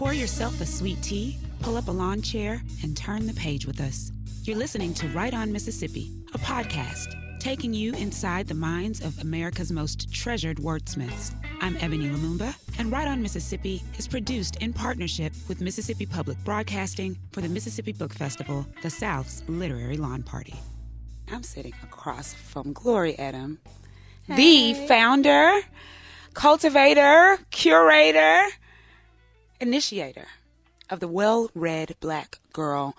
Pour yourself a sweet tea, pull up a lawn chair, and turn the page with us. You're listening to Right On Mississippi, a podcast taking you inside the minds of America's most treasured wordsmiths. I'm Ebony Lumumba, and Right On Mississippi is produced in partnership with Mississippi Public Broadcasting for the Mississippi Book Festival, the South's literary lawn party. I'm sitting across from Glory Edim, the founder, cultivator, curator, initiator of the Well-Read Black Girl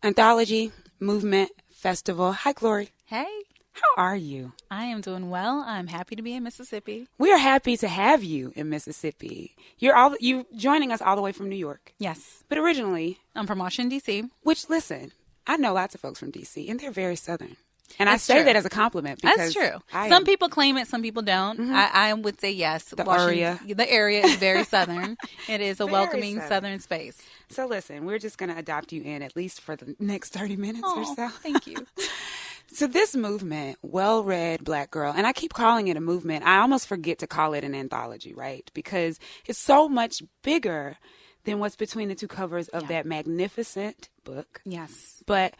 Anthology Movement Festival. Hi, Glory. Hey. How are you? I am doing well. I'm happy to be in Mississippi. We are happy to have you in Mississippi. You joining us all the way from New York. Yes. But originally, I'm from Washington, D.C. Which, listen, I know lots of folks from D.C., and they're very Southern. And That's I say true. that as a compliment because that's true. Some people claim it, some people don't. Mm-hmm. I would say yes. The area is very Southern. It is a very welcoming Southern space. So listen, we're just going to adopt you in at least for the next 30 minutes or so. Thank you. So this movement, Well-Read Black Girl, and I keep calling it a movement. I almost forget to call it an anthology, right? Because it's so much bigger than what's between the two covers of that magnificent book. Yes. But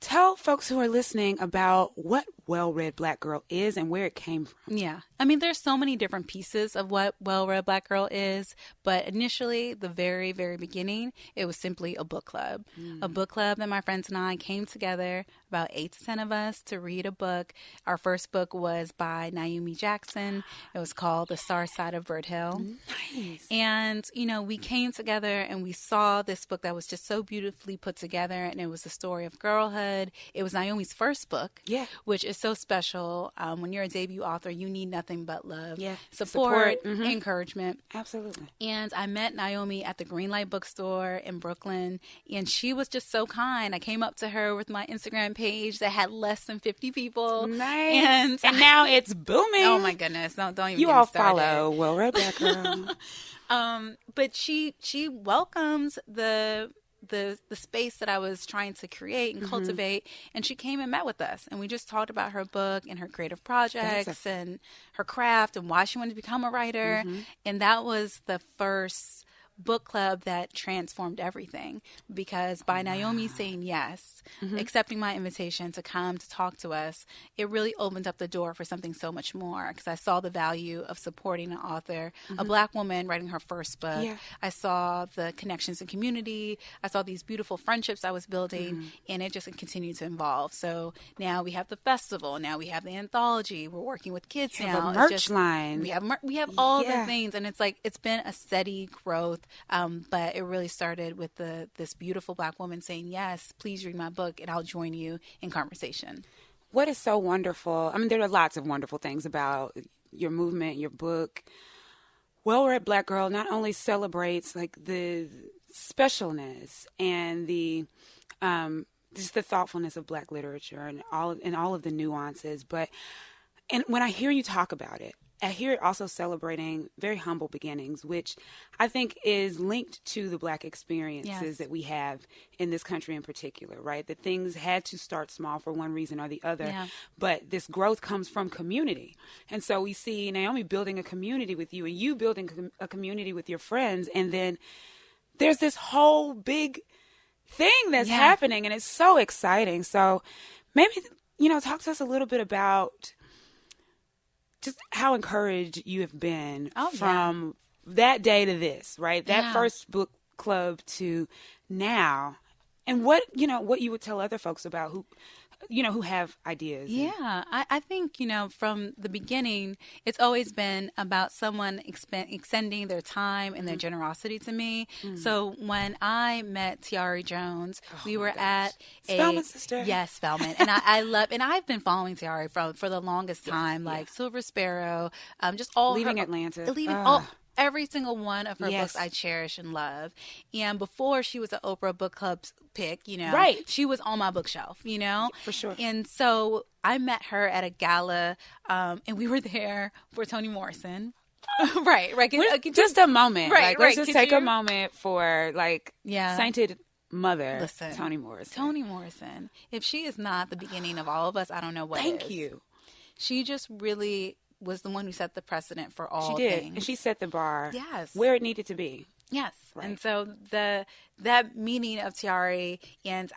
tell folks who are listening about what Well-Read Black Girl is and where it came from. Yeah. I mean, there's so many different pieces of what Well-Read Black Girl is, but initially, the very, very beginning, it was simply a book club. A book club that my friends and I came together, about 8 to 10 of us, to read a book. Our first book was by Naomi Jackson. It was called The Star Side of Bird Hill. Nice. And, we came together and we saw this book that was just so beautifully put together, and it was the story of girlhood. It was Naomi's first book, which is so special. When you're a debut author, you need nothing but love, support. Encouragement. Absolutely. And I met Naomi at the Greenlight Bookstore in Brooklyn, and she was just so kind. I came up to her with my Instagram page that had less than 50 people. Nice. And now it's booming. Oh my goodness. Don't even you get all me started. Follow Well-Read Black Girl. But she welcomes the space that I was trying to create and cultivate, and she came and met with us, and we just talked about her book and her creative projects and her craft and why she wanted to become a writer. And that was the first book club that transformed everything, because by Naomi saying yes, accepting my invitation to come to talk to us, it really opened up the door for something so much more, because I saw the value of supporting an author, a Black woman writing her first book. I saw the connections and community. I saw these beautiful friendships I was building, and it just continued to evolve. So now we have the festival. Now we have the anthology. We're working with kids now. The merch line. We have all the things, and it's been a steady growth. But it really started with this beautiful Black woman saying, yes, please read my book and I'll join you in conversation. What is so wonderful? I mean, there are lots of wonderful things about your movement, your book. Well-Read Black Girl not only celebrates like the specialness and the just the thoughtfulness of Black literature and all of the nuances, and when I hear you talk about it, I hear it also celebrating very humble beginnings, which I think is linked to the Black experiences that we have in this country in particular, right? That things had to start small for one reason or the other, but this growth comes from community. And so we see Naomi building a community with you and you building a community with your friends. And then there's this whole big thing that's happening, and it's so exciting. So maybe, talk to us a little bit about just how encouraged you have been from that day to this, right? That first book club to now, and what you would tell other folks about who have ideas. Yeah, I think, from the beginning, it's always been about someone extending their time and their generosity to me. So when I met Tiari Jones, we were at Spellman sister. Yes, Spellman. And I love, and I've been following Tiari for the longest time, like Silver Sparrow, just all Leaving her, Atlanta. Every single one of her books I cherish and love. And before she was an Oprah Book Club pick, she was on my bookshelf, For sure. And so I met her at a gala, and we were there for Toni Morrison. Right. Just a moment. Right. Let's just take a moment for sainted mother, Listen, Toni Morrison. Toni Morrison. If she is not the beginning of all of us, I don't know what is. Thank you. She just really was the one who set the precedent for all She did. things. And she set the bar Yes. where it needed to be. Yes. Right. And so that meeting of Tiare, and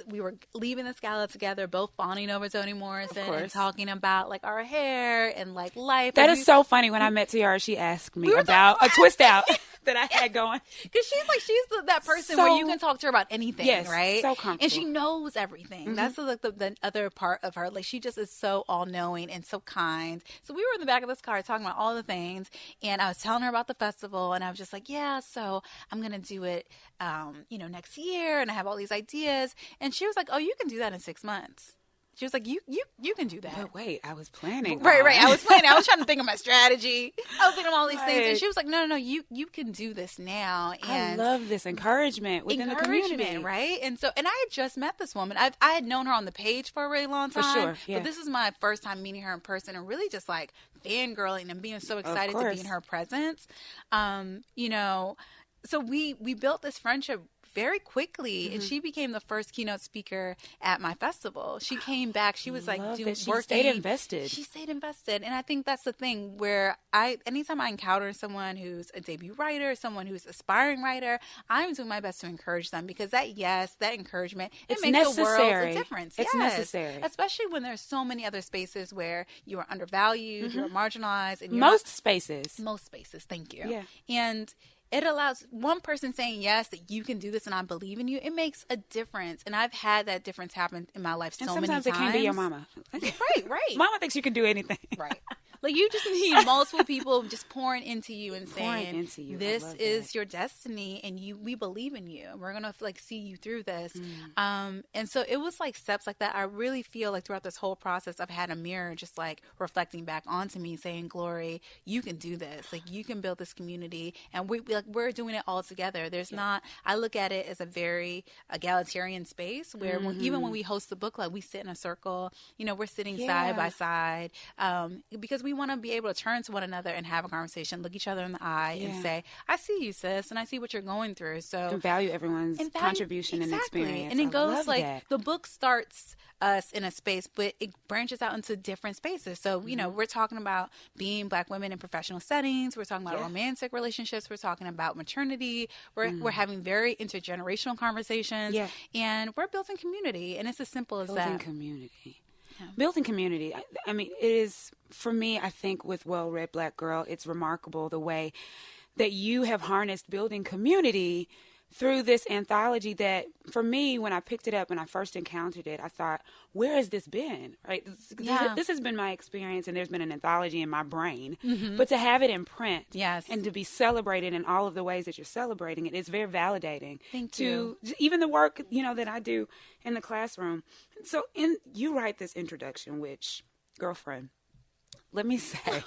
we were leaving this gala together, both fawning over Toni Morrison and talking about like our hair and like life. That is so funny. When I met Tiara, she asked me about a twist out that I had going. Because she's that person where you can talk to her about anything, yes, right? So comfortable. And she knows everything. That's like the other part of her. Like she just is so all-knowing and so kind. So we were in the back of this car talking about all the things, and I was telling her about the festival, and I was just like, yeah, so I'm going to do it, next year, and I have all these ideas. And she was like, oh, you can do that in 6 months. She was like, you can do that. But wait, I was planning. Right. I was planning. I was trying to think of my strategy. I was thinking of all these things. And she was like, no, you can do this now. And I love this encouragement within the community. Right? And I had just met this woman. I had known her on the page for a really long time. For sure, yeah. But this was my first time meeting her in person and really just like fangirling and being so excited to be in her presence. So we built this friendship very quickly, and she became the first keynote speaker at my festival. She came back. She was like doing she working. stayed invested. She stayed invested, and I think that's the thing where anytime I encounter someone who's a debut writer, someone who's an aspiring writer, I'm doing my best to encourage them because that encouragement, it makes necessary. A world of difference. It's necessary, especially when there's so many other spaces where you are undervalued, you're marginalized, and most spaces. Thank you. Yeah, and it allows one person saying yes, that you can do this and I believe in you. It makes a difference. And I've had that difference happen in my life so many times. Sometimes it can be your mama. Right. Mama thinks you can do anything. Right. Like you just need multiple people just pouring into you and saying, this is your destiny and we believe in you. We're going to like see you through this. And so it was like steps like that. I really feel like throughout this whole process, I've had a mirror just like reflecting back onto me saying, Glory, you can do this. Like you can build this community and we're doing it all together. There's not, I look at it as a very egalitarian space where even when we host the book club, we sit in a circle, we're sitting side by side because we want to be able to turn to one another and have a conversation, look each other in the eye and say, I see you, sis, and I see what you're going through. So and value everyone's contribution and experience. And it goes like the book starts us in a space, but it branches out into different spaces. So, we're talking about being Black women in professional settings. We're talking about romantic relationships. We're talking about maternity. We're having very intergenerational conversations. Yeah. And we're building community. And it's as simple as that. Building community. I mean, it is, for me, I think with Well-Read Black Girl, it's remarkable the way that you have harnessed building community through this anthology that, for me, when I picked it up and I first encountered it, I thought, where has this been? Right? This has been my experience, and there's been an anthology in my brain. But to have it in print and to be celebrated in all of the ways that you're celebrating it is very validating. Thank you. Even the work, that I do in the classroom. So you write this introduction, which, girlfriend, let me say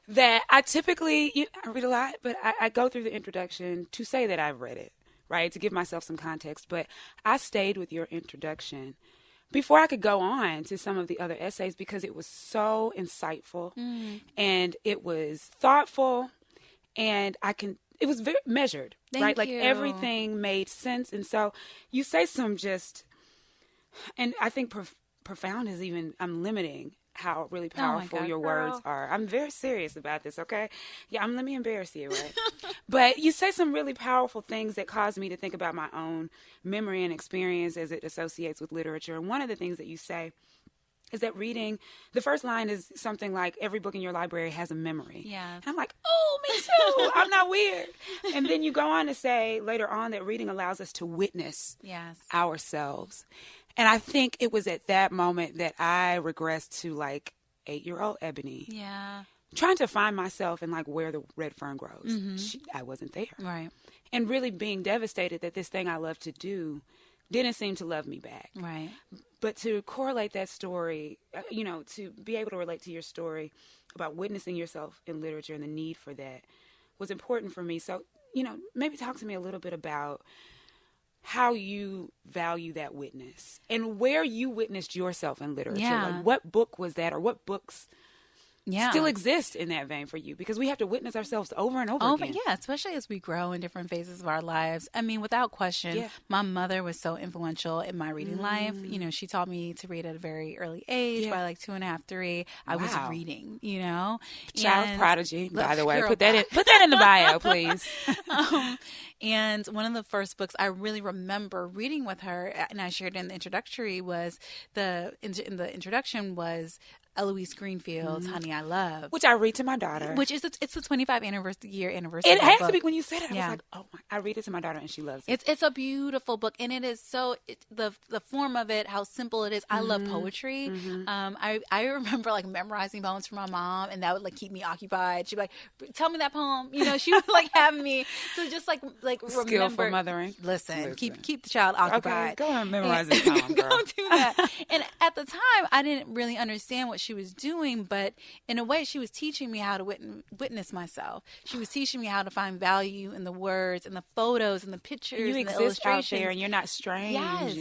that I typically, I read a lot, but I go through the introduction to say that I've read it, right? To give myself some context. But I stayed with your introduction before I could go on to some of the other essays because it was so insightful and it was thoughtful and it was very measured, right? Like everything made sense. And so you say some and I think profound is even, I'm limiting how really powerful your words are. I'm very serious about this, okay? Yeah, let me embarrass you, right? But you say some really powerful things that cause me to think about my own memory and experience as it associates with literature. And one of the things that you say is that reading, the first line is something like, every book in your library has a memory. Yeah. And I'm like, oh, me too. I'm not weird. And then you go on to say later on that reading allows us to witness ourselves. And I think it was at that moment that I regressed to like 8-year-old Ebony. Yeah. Trying to find myself in like where the red fern grows. I wasn't there. Right. And really being devastated that this thing I love to do didn't seem to love me back. Right. But to correlate that story, to be able to relate to your story about witnessing yourself in literature and the need for that was important for me. So, maybe talk to me a little bit about how you value that witness and where you witnessed yourself in literature. Yeah. Like what book was that, or what books still exist in that vein for you, because we have to witness ourselves over and over again. Yeah, especially as we grow in different phases of our lives. I mean, without question, my mother was so influential in my reading life. You know, she taught me to read at a very early age. By like 2.5, 3, I was reading, you know. Child prodigy, by the way. Put that in the bio, please. And one of the first books I really remember reading with her, and I shared in the introductory, was in the introduction was Eloise Greenfield's Honey, I Love. Which I read to my daughter. Which is, it's the 25th anniversary It has to be. When you said it, I was like, oh my, I read it to my daughter and she loves it. It's a beautiful book, and it is so, the form of it, how simple it is. I love poetry. I remember like memorizing poems for my mom, and that would like keep me occupied. She'd be like, tell me that poem. You know, she would like have me to just like remember. Skillful mothering. Listen. Keep the child occupied. Okay, go ahead and memorize this poem, girl. Go do that. And at the time, I didn't really understand what she was doing, but in a way she was teaching me how to witness myself. She was teaching me how to find value in the words and the photos and the pictures you and the exist illustrations. out there, and you're not strange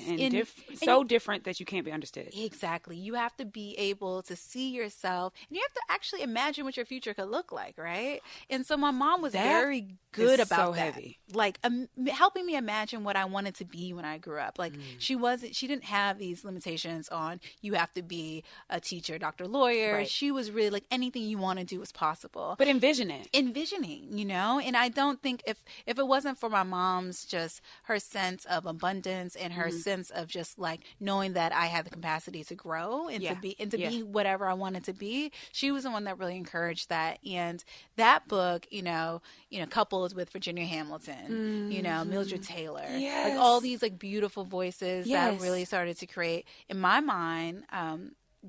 and so different that you can't be understood. Exactly. You have to be able to see yourself, and you have to actually imagine what your future could look like, right? And so my mom was very good about that. Heavy. Like helping me imagine what I wanted to be when I grew up. Like she didn't have these limitations on you have to be a teacher, doctor, lawyer. Right. She was really like anything you want to do is possible. But envisioning, you know? And I don't think if it wasn't for my mom's just her sense of abundance and her sense of just like knowing that I had the capacity to grow and to be whatever I wanted to be, she was the one that really encouraged that. And that book, you know, coupled with Virginia Hamilton, you know, Mildred Taylor, like all these like beautiful voices that really started to create in my mind,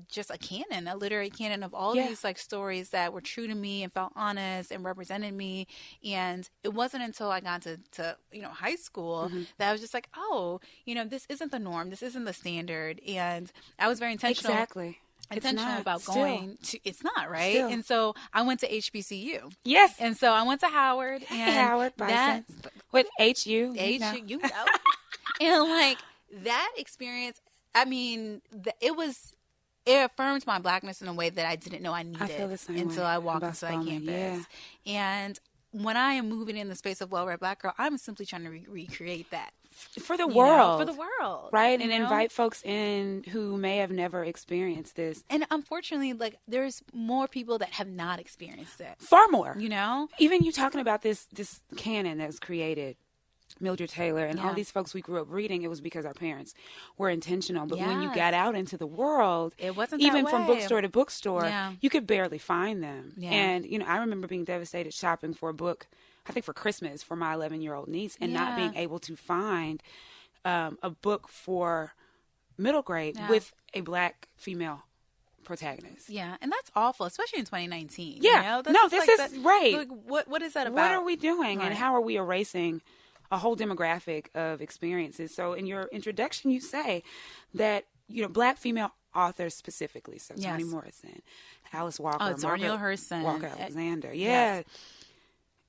just a literary canon of all these like stories that were true to me and felt honest and represented me. And it wasn't until I got to you know, high school that I was just like, oh, you know, this isn't the norm, this isn't the standard. And I was very intentional. Intentional about going to, it's not, right? Still. And so I went to HBCU. Yes. And so I went to Howard. And Howard, Bison. What, HU? HU, you know. And like that experience, I mean, it affirmed my Blackness in a way that I didn't know I needed. I feel the same until I walked into that campus. And when I am moving in the space of well-read Black girl, I'm simply trying to recreate that. For the world. Right? And invite folks in who may have never experienced this. And unfortunately, like, there's more people that have not experienced it. Far more. You know? Even you talking about this canon that was created, Mildred Taylor, and all these folks we grew up reading, it was because our parents were intentional. But when you got out into the world, it wasn't even that from way. bookstore to bookstore, you could barely find them. And, you know, I remember being devastated shopping for a book, I think for Christmas, for my 11-year-old niece, and not being able to find a book for middle grade with a Black female protagonist. Yeah, and that's awful, especially in 2019. Yeah, you know? No, this is that, right. Like, what is that about? What are we doing, and how are we erasing a whole demographic of experiences? So in your introduction, you say that, you know, Black female authors specifically, so Toni Morrison, Alice Walker, Zora Hurston, Walker Alexander,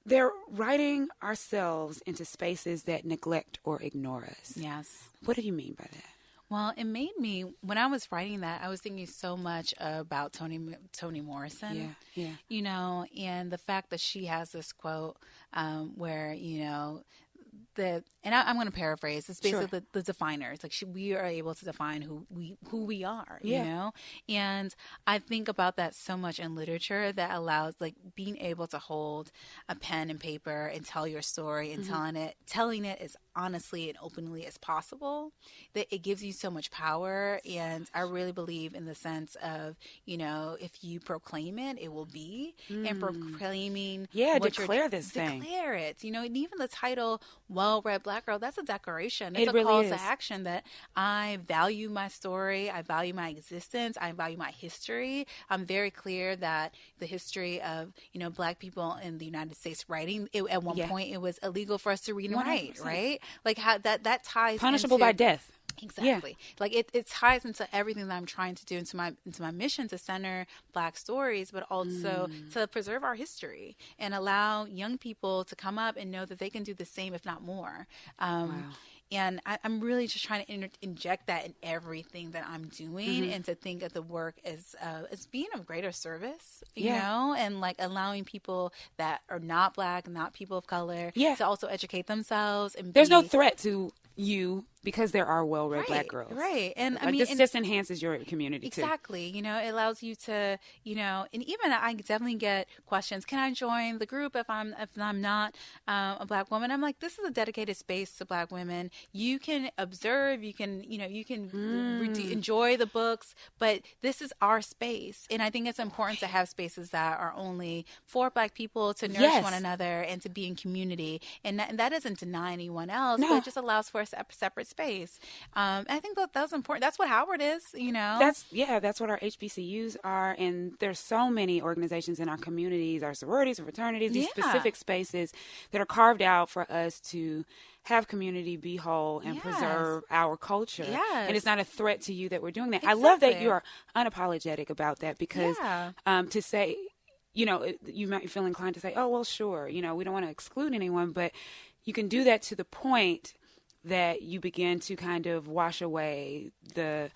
they're writing ourselves into spaces that neglect or ignore us. Yes. What do you mean by that? Well, it made me, when I was writing that, I was thinking so much about Toni Morrison. Yeah. You know, and the fact that she has this quote where, you know, I'm going to paraphrase. It's basically the definers. Like we are able to define who we are. You know, and I think about that so much in literature that allows like being able to hold a pen and paper and tell your story and telling it as honestly and openly as possible. That it gives you so much power. And I really believe in the sense of, you know, if you proclaim it, it will be. And proclaiming declare declare it. You know, and even the title Well-Read Black Girl, that's a declaration. It's a really call to action that I value my story, I value my existence, I value my history. I'm very clear that the history of, you know, Black people in the United States writing, at one point it was illegal for us to read and write, right? Like how that ties punishable by death. Exactly. Like it ties into everything that I'm trying to do into my mission to center Black stories, but also to preserve our history and allow young people to come up and know that they can do the same, if not more. I'm really just trying to inject that in everything that I'm doing, and to think of the work as being of greater service, you know, and like allowing people that are not Black, not people of color, to also educate themselves. And there's no threat to you because there are well-read Black girls. Right. And like, this just enhances your community too. Exactly. You know, it allows you to, you know, and even I definitely get questions, can I join the group if I'm not a Black woman? I'm like, this is a dedicated space to Black women. You can observe, you can enjoy the books, but this is our space. And I think it's important to have spaces that are only for Black people, to nourish one another and to be in community. And that doesn't deny anyone else, but it just allows for a separate space. I think that was important. That's what Howard is, you know. That's what our HBCUs are, and there's so many organizations in our communities, our sororities and fraternities, these specific spaces that are carved out for us to have community, be whole, and preserve our culture. And it's not a threat to you that we're doing that. Exactly. I love that you are unapologetic about that, because to say, you know, you might feel inclined to say, oh, well, sure, you know, we don't want to exclude anyone, but you can do that to the point that you begin to kind of wash away the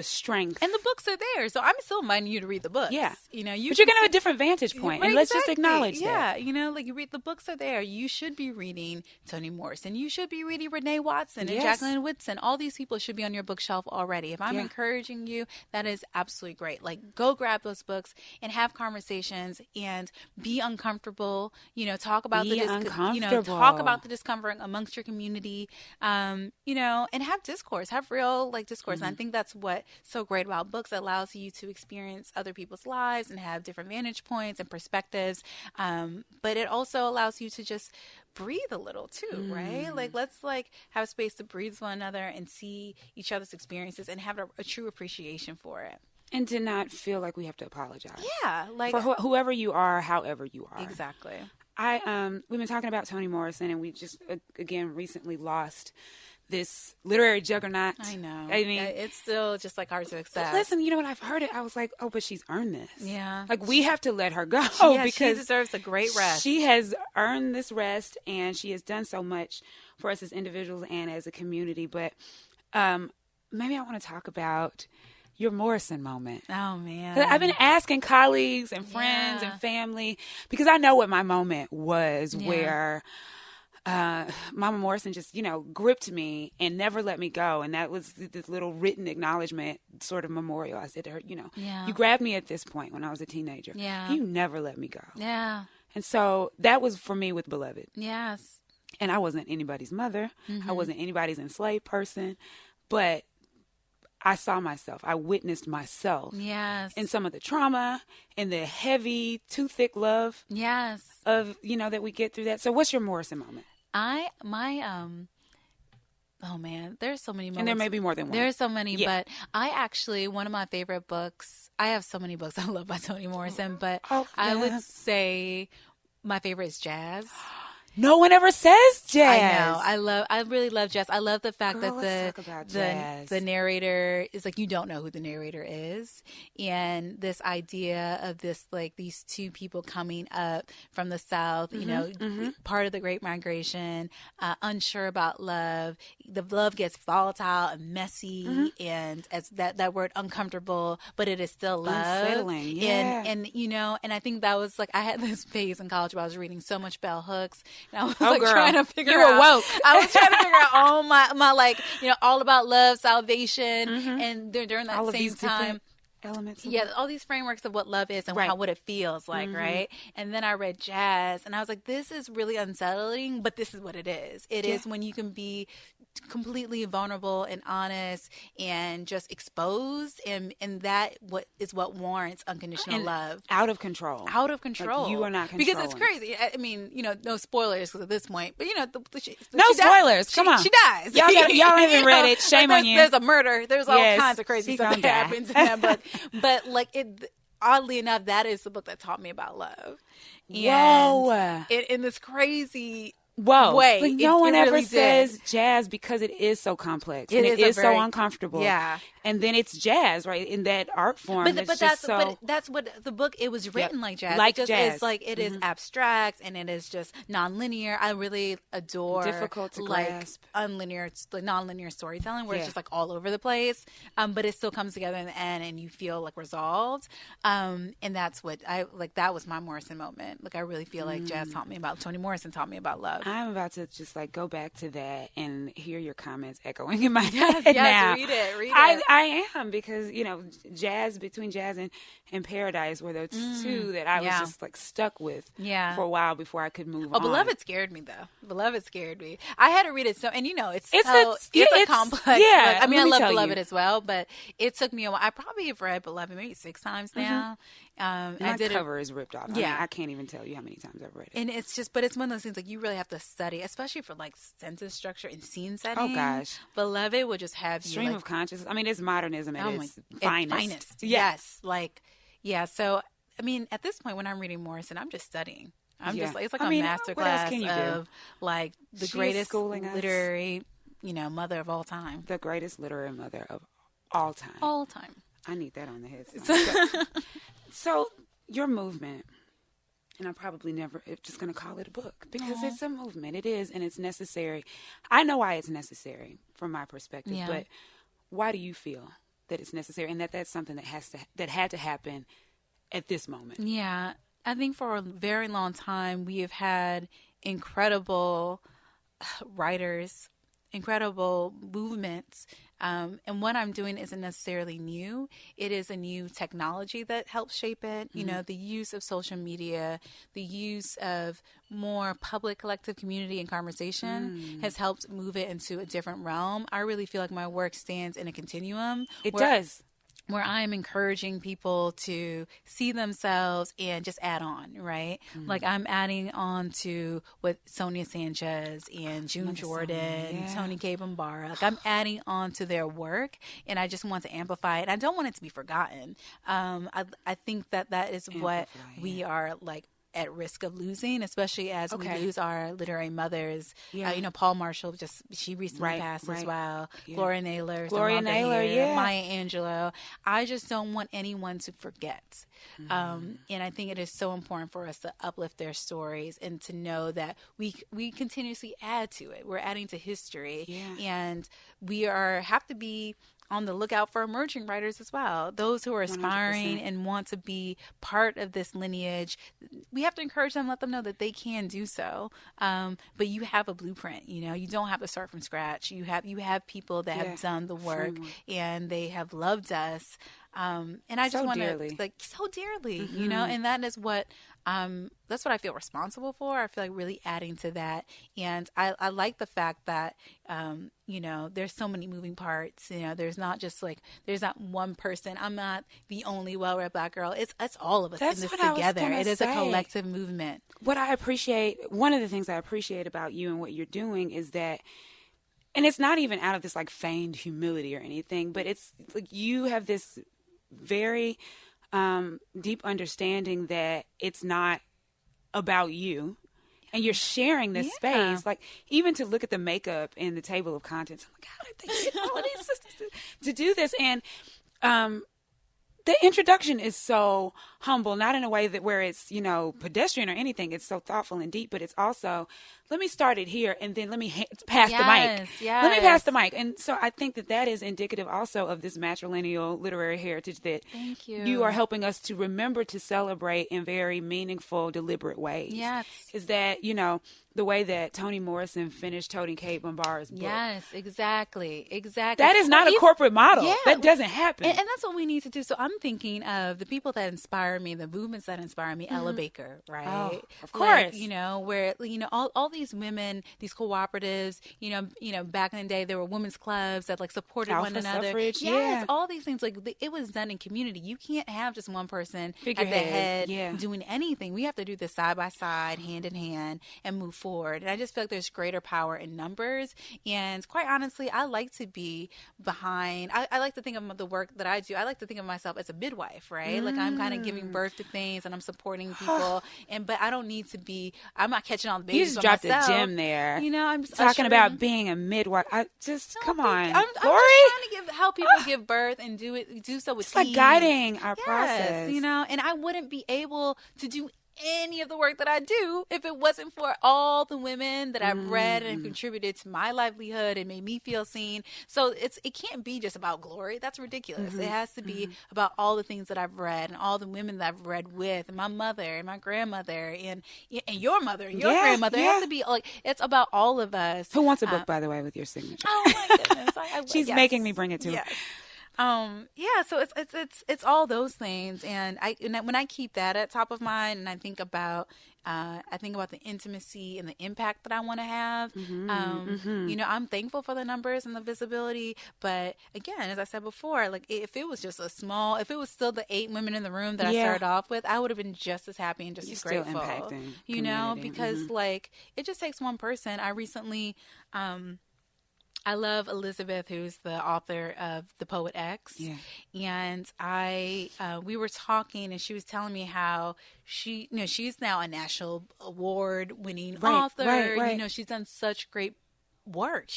strength. And the books are there, so I'm still inviting you to read the books. Yeah, you know, but you're gonna have a different vantage point, and let's just acknowledge that. Yeah, you know, like you read the books are there. You should be reading Toni Morrison. You should be reading Renee Watson and Jacqueline Whitson. All these people should be on your bookshelf already. If I'm encouraging you, that is absolutely great. Like, go grab those books and have conversations and be uncomfortable. You know, talk about talk about the discomfort amongst your community. You know, and have discourse, have real discourse. And I think that's what's so great about books. It allows you to experience other people's lives and have different vantage points and perspectives. But it also allows you to just breathe a little too, right? Like, let's have space to breathe with one another and see each other's experiences and have a true appreciation for it. And to not feel like we have to apologize. Yeah. Like, for whoever you are, however you are. Exactly. We've been talking about Toni Morrison, and we just, again, recently lost this literary juggernaut. I know. I mean, it's still just hard to accept. Listen, you know, when I've heard it, I was like, oh, but she's earned this. Yeah. Like, we have to let her go, because she deserves a great rest. She has earned this rest, and she has done so much for us as individuals and as a community. But maybe I want to talk about your Morrison moment. Oh, man. I've been asking colleagues and friends and family, because I know what my moment was, where Mama Morrison just, you know, gripped me and never let me go. And that was this little written acknowledgement, sort of memorial. I said to her, you know, you grabbed me at this point when I was a teenager. Yeah. You never let me go. Yeah. And so that was for me with Beloved. Yes. And I wasn't anybody's mother. I wasn't anybody's enslaved person. But I saw myself. I witnessed myself. Yes. In some of the trauma and the heavy, too thick love. Yes. Of, you know, that we get through that. So what's your Morrison moment? Oh man, there's so many moments. And there may be more than one. There's so many, but one of my favorite books, I have so many books I love by Toni Morrison, but I would say my favorite is Jazz. No one ever says jazz. I know. I really love jazz. I love the fact that the narrator is you don't know who the narrator is. And this idea of this, these two people coming up from the South, you know, part of the Great Migration, unsure about love. The love gets volatile and messy, and as that word uncomfortable, but it is still love. Unsettling, yeah. And you know, and I think that was I had this phase in college where I was reading so much Bell Hooks. And I was trying to figure out. You were woke. I was trying to figure out all my you know, all about love, salvation, and during that same time. Elements. Yeah, all these frameworks of what love is and what it feels like, right? And then I read Jazz, and I was like, this is really unsettling, but this is what it is. It is when you can be completely vulnerable and honest and just exposed, and that what warrants unconditional love. Out of control. You are not controlling. Because it's crazy. I mean, you know, no spoilers at this point, but you know, no spoilers. Come on, she dies. Y'all haven't read it. Shame on you. There's a murder. There's all kinds of crazy stuff that happens in that book. But oddly enough, that is the book that taught me about love. Whoa! In this crazy Whoa. way. Like, no one ever really says jazz because it is so complex. It and is it is very, so uncomfortable. Yeah. And then it's jazz, right? In that art form. But that's what the book, it was written like jazz. Like it just jazz. is like, it is abstract and it is just nonlinear. I really adore difficult to grasp. Nonlinear storytelling where it's Yeah. just like all over the place. But it still comes together in the end and you feel like resolved. And that's what that was my Morrison moment. Like I really feel like jazz taught me about, Toni Morrison taught me about love. I'm about to just like go back to that and hear your comments echoing in my head Yes, now. read it. I am, because jazz, between jazz and paradise were the two that I was just like stuck with for a while before I could move on. Beloved scared me though. Beloved scared me. I had to read it and it's a complex book. I mean, I love Beloved as well, but it took me a while. I probably have read Beloved maybe 6 times now. My cover is ripped off. I can't even tell you how many times I've read it. And but it's one of those things like you really have to study, especially for like sentence structure and scene setting. Oh gosh, Beloved would just have stream of consciousness. I mean, it's modernism at its finest. Yes, So I mean, at this point when I'm reading Morrison, I'm just studying. It's like a masterclass of like the greatest literary, mother of all time. The greatest literary mother of all time. All time. I need that on the headstone. So your movement, and I'm probably never just going to call it a book because it's a movement. It is, and it's necessary. I know why it's necessary from my perspective, but why do you feel that it's necessary and that's something that had to happen at this moment? Yeah, I think for a very long time we have had incredible writers, incredible movements. And what I'm doing isn't necessarily new. It is a new technology that helps shape it. The use of social media, the use of more public collective community and conversation has helped move it into a different realm. I really feel like my work stands in a continuum. It does. Where I'm encouraging people to see themselves and just add on, right? Like I'm adding on to what Sonia Sanchez and June Jordan, Toni K. Bambara, like I'm adding on to their work and I just want to amplify it. I don't want it to be forgotten. I think that is what we are like at risk of losing, especially as we lose our literary mothers. Paul Marshall, she recently passed as well. Yeah. Gloria Naylor, Maya Angelou. I just don't want anyone to forget. And I think it is so important for us to uplift their stories and to know that we continuously add to it. We're adding to history, and we have to be on the lookout for emerging writers as well. Those who are aspiring 100%. And want to be part of this lineage, we have to encourage them, let them know that they can do so. But you have a blueprint, you don't have to start from scratch. You have people that have done the work and they have loved us. And I just want to so dearly, and that is what that's what I feel responsible for. I feel like really adding to that. And I like the fact that, there's so many moving parts, there's not just there's not one person. I'm not the only well-read Black girl. It's all of us in this together. It is a collective movement. One of the things I appreciate about you and what you're doing is that, and it's not even out of this feigned humility or anything, but it's like you have this very deep understanding that it's not about you, and you're sharing this space. Even to look at the makeup in the table of contents, I'm like, how did they get all of these sisters to do this? And the introduction is so humble, not in a way that where it's, pedestrian or anything. It's so thoughtful and deep, but it's also, let me start it here and then let me pass the mic. Yes. Let me pass the mic. And so I think that is indicative also of this matrilineal literary heritage that Thank you. You are helping us to remember to celebrate in very meaningful, deliberate ways. Yes. Is that, the way that Toni Morrison finished Toni K. Bambara's book. Yes, exactly. That is not a corporate model. Yeah. That doesn't happen. And that's what we need to do. So I'm thinking of the people that inspire me, the movements that inspire me. Ella Baker, right? Oh, of course. Where all these women, these cooperatives, back in the day there were women's clubs that supported Alpha one another. Suffrage, yes, all these things it was done in community. You can't have just one person at the head doing anything. We have to do this side by side, hand in hand, and move forward. And I just feel like there's greater power in numbers. And quite honestly, I like to be behind. I like to think of the work that I do. I like to think of myself as a midwife, right? Like I'm kind of giving birth to things and I'm supporting people. But I don't need to be, I'm not catching all the babies. You just dropped a gem there. You know, I'm just talking about being a midwife. Come on. I'm just trying to help people give birth and do so with ease. Like guiding our process. You know, and I wouldn't be able to do any of the work that I do if it wasn't for all the women that I've read and contributed to my livelihood and made me feel seen. So it can't be just about glory. That's ridiculous. It has to be about all the things that I've read and all the women that I've read with, and my mother and my grandmother and your mother and your grandmother. It has to be like, it's about all of us. Who wants a book, by the way, with your signature? Oh my goodness. She's making me bring it to her. So it's all those things, and when I keep that at top of mind, and I think about the intimacy and the impact that I want to have. You know, I'm thankful for the numbers and the visibility, but again, as I said before, like if it was just if it was still the 8 women in the room that I started off with, I would have been just as happy and just as grateful. You know, because like it just takes one person. I recently. I love Elizabeth, who's the author of The Poet X. Yeah. And we were talking, and she was telling me how she's now a national award-winning author. Right. You know, she's done such great work.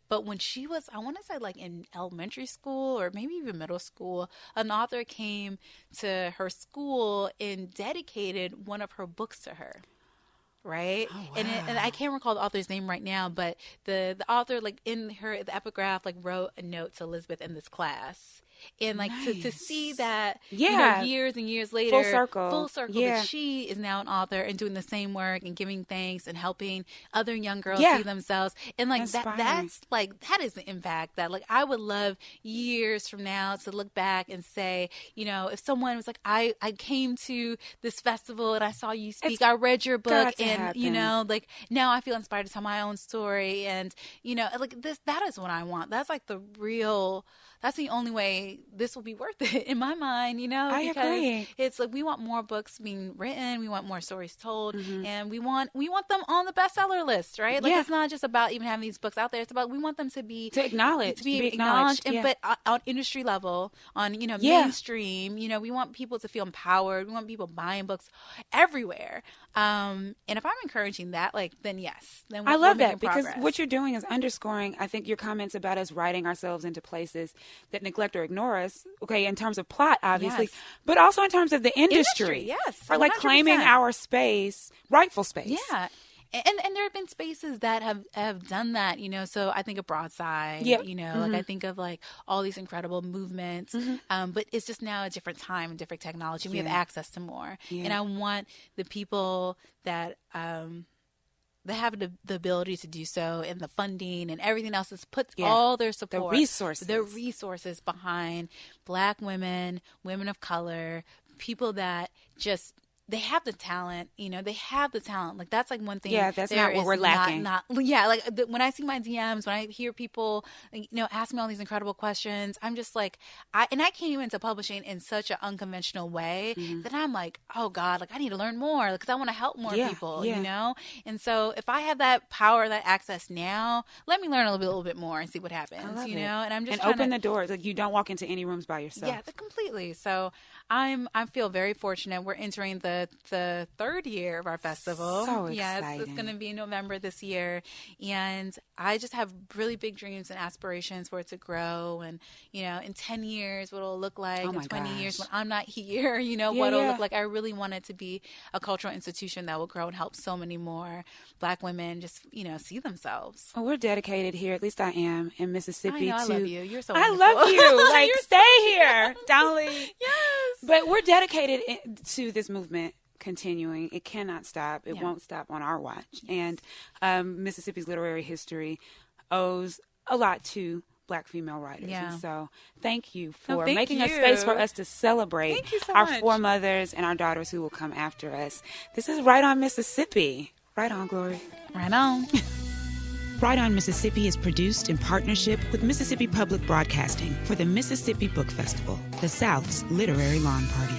But when she was, I want to say like in elementary school or maybe even middle school, an author came to her school and dedicated one of her books to her. Right. Oh, wow. And I can't recall the author's name right now, but the author, like in the epigraph, like wrote a note to Elizabeth in this class. And like to see that, you know, years and years later, full circle, that she is now an author and doing the same work and giving thanks and helping other young girls see themselves. And like that is the impact that like I would love years from now to look back and say, you know, if someone was like, I came to this festival and I saw you speak, I read your book, and you know, like now I feel inspired to tell my own story, and you know, like that is what I want. That's like that's the only way this will be worth it in my mind, you know, I agree. It's like we want more books being written, we want more stories told, and we want them on the bestseller list, right? Like it's not just about even having these books out there. It's about we want them to be acknowledged, but on industry level, on mainstream. You know, we want people to feel empowered. We want people buying books everywhere. And if I'm encouraging that, like then yes, then I love that because what you're doing is underscoring, I think, your comments about us writing ourselves into places that neglect or ignore us, okay, in terms of plot, obviously, but also in terms of the industry. Yes. Or like claiming our space, rightful space. Yeah. And there have been spaces that have done that, you know, so I think of Broadside, you know, like I think of like all these incredible movements, but it's just now a different time, different technology. We have access to more. And I want the people that they have the ability to do so, and the funding and everything else is put all their support, the resources behind Black women, women of color, people that just they have the talent, you know, Like that's like one thing. Yeah, that's not what we're lacking. Like when I see my DMs, when I hear people, you know, ask me all these incredible questions, I'm just like, I came into publishing in such an unconventional way that I'm like, oh God, like I need to learn more because I want to help more people, you know? And so if I have that power, that access now, let me learn a little bit more and see what happens, you know? And I'm just trying open the doors. Like you don't walk into any rooms by yourself. Yeah, completely. So I feel very fortunate. We're entering the 3rd year of our festival. So exciting. Yes, it's going to be in November this year. And I just have really big dreams and aspirations for it to grow. And, you know, in 10 years, what it'll look like. In 20 years when I'm not here, you know, what it'll look like. I really want it to be a cultural institution that will grow and help so many more Black women just, you know, see themselves. Well, we're dedicated here, at least I am, in Mississippi. I love you. You're so wonderful. I love you. Like, stay here. Don't leave. Yes. But we're dedicated to this movement continuing. It cannot stop. It won't stop on our watch. Yes. And Mississippi's literary history owes a lot to Black female writers. Yeah. And so thank you for making a space for us to celebrate our foremothers and our daughters who will come after us. This is Right On Mississippi. Right on, Glory. Right on. Right On Mississippi is produced in partnership with Mississippi Public Broadcasting for the Mississippi Book Festival, the South's literary lawn party.